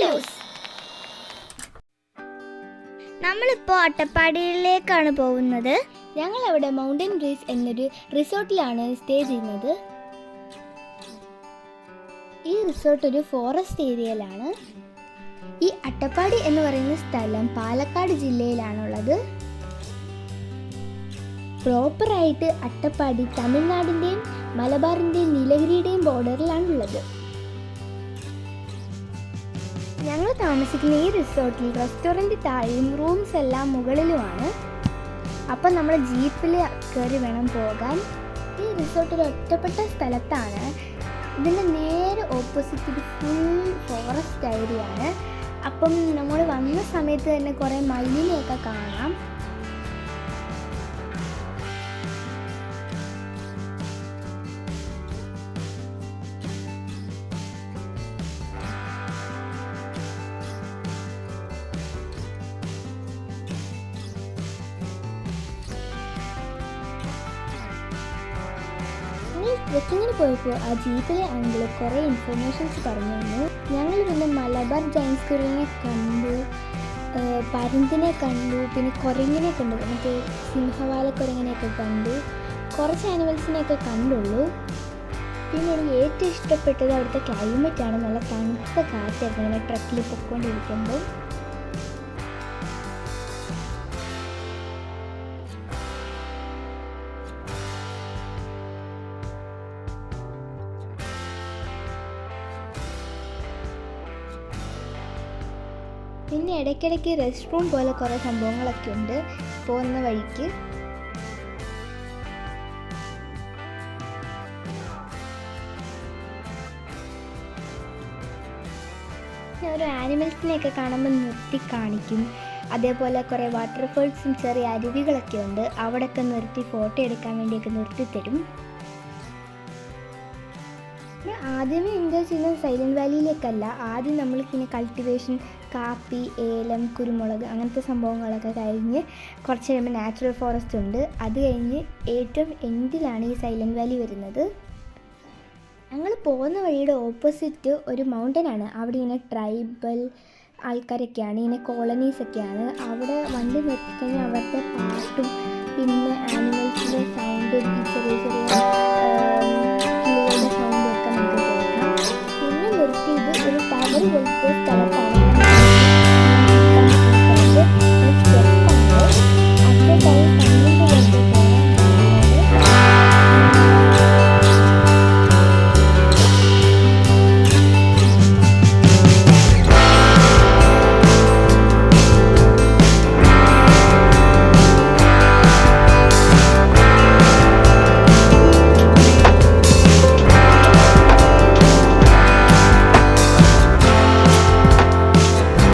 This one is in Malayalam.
ലൂസ്. നമ്മളിപ്പോൾ അട്ടപ്പാടിയിലേക്കാണ് പോകുന്നത്. ഞങ്ങൾ അവിടെ മൗണ്ടൻ ബ്രീസ് എന്നൊരു റിസോർട്ടിലാണ് സ്റ്റേ ചെയ്യുന്നത്. ഈ റിസോർട്ട് ഒരു ഫോറസ്റ്റ് ഏരിയയിലാണ്. ഈ അട്ടപ്പാടി എന്ന് പറയുന്ന സ്ഥലം പാലക്കാട് ജില്ലയിലാണുള്ളത്. പ്രോപ്പറായിട്ട് അട്ടപ്പാടി തമിഴ്നാടിൻ്റെയും മലബാറിൻ്റെയും നീലഗിരിയുടെയും ബോർഡറിലാണുള്ളത്. ഞങ്ങൾ താമസിക്കുന്ന ഈ റിസോർട്ടിൽ റെസ്റ്റോറൻറ്റ് താഴെയും റൂംസ് എല്ലാം മുകളിലുമാണ്. അപ്പം നമ്മൾ ജീപ്പിൽ കയറി വേണം പോകാൻ. ഈ റിസോർട്ട് ഒരു ഒറ്റപ്പെട്ട സ്ഥലത്താണ്. ഇതിൻ്റെ നേരെ ഓപ്പോസിറ്റ് ഒരു ഫുൾ ഫോറസ്റ്റ് ഏരിയ ആണ്. അപ്പം നമ്മൾ വന്ന സമയത്ത് തന്നെ കുറേ മയിലിനെയൊക്കെ കാണാം. ട്രെക്കിങ്ങിന് പോയപ്പോൾ ആ ജീപ്പിലെ അങ്കിൾ കുറേ ഇൻഫർമേഷൻസ് പറഞ്ഞു തന്നു. ഞങ്ങൾ പിന്നെ മലബാർ ജൈൻറ്റ് സ്ക്വിറലിനെ കണ്ടു, പരുന്തിനെ കണ്ടു, പിന്നെ കുരങ്ങിനെ കണ്ടു, മറ്റേ സിംഹവാലക്കുരങ്ങിനെയൊക്കെ കണ്ടു. കുറച്ച് ആനിമൽസിനെയൊക്കെ കണ്ടുള്ളൂ. പിന്നെ എനിക്ക് ഏറ്റവും ഇഷ്ടപ്പെട്ടത് അവിടുത്തെ ക്ലൈമറ്റാണ്. നല്ല തണുത്ത കാറ്റായിരുന്നു ഇങ്ങനെ ട്രക്കിൽ പൊയ്ക്കൊണ്ടിരിക്കുമ്പോൾ. പിന്നെ ഇടയ്ക്കിടയ്ക്ക് റെസ്റ്റ് റൂം പോലെ കുറേ സംഭവങ്ങളൊക്കെ ഉണ്ട് പോകുന്ന വഴിക്ക്. ഓരോ ആനിമൽസിനെയൊക്കെ കാണുമ്പോൾ നിർത്തി കാണിക്കും. അതേപോലെ കുറേ വാട്ടർഫോൾസും ചെറിയ അരുവികളൊക്കെ ഉണ്ട്. അവിടെയൊക്കെ നിർത്തി ഫോട്ടോ എടുക്കാൻ വേണ്ടിയൊക്കെ നിർത്തിത്തരും. ആദ്യമേ എൻജോയ് ചെയ്യുന്നത് സൈലൻറ്റ് വാലിയിലേക്കല്ല. ആദ്യം നമ്മൾ പിന്നെ കൾട്ടിവേഷൻ, കാപ്പി, ഏലം, കുരുമുളക് അങ്ങനത്തെ സംഭവങ്ങളൊക്കെ കഴിഞ്ഞ് കുറച്ച് കഴിയുമ്പോൾ നാച്ചുറൽ ഫോറസ്റ്റ് ഉണ്ട്. അത് കഴിഞ്ഞ് ഏറ്റവും എൻഡിലാണ് ഈ സൈലൻറ്റ് വാലി വരുന്നത്. ഞങ്ങൾ പോകുന്ന വഴിയുടെ ഓപ്പോസിറ്റ് ഒരു മൗണ്ടനാണ്. അവിടെ ഇങ്ങനെ ട്രൈബൽ ആൾക്കാരൊക്കെയാണ്, ഇങ്ങനെ കോളനീസൊക്കെയാണ്. അവിടെ വണ്ടി നിർത്തിക്കഴിഞ്ഞാൽ അവിടുത്തെ പാട്ടും പിന്നെ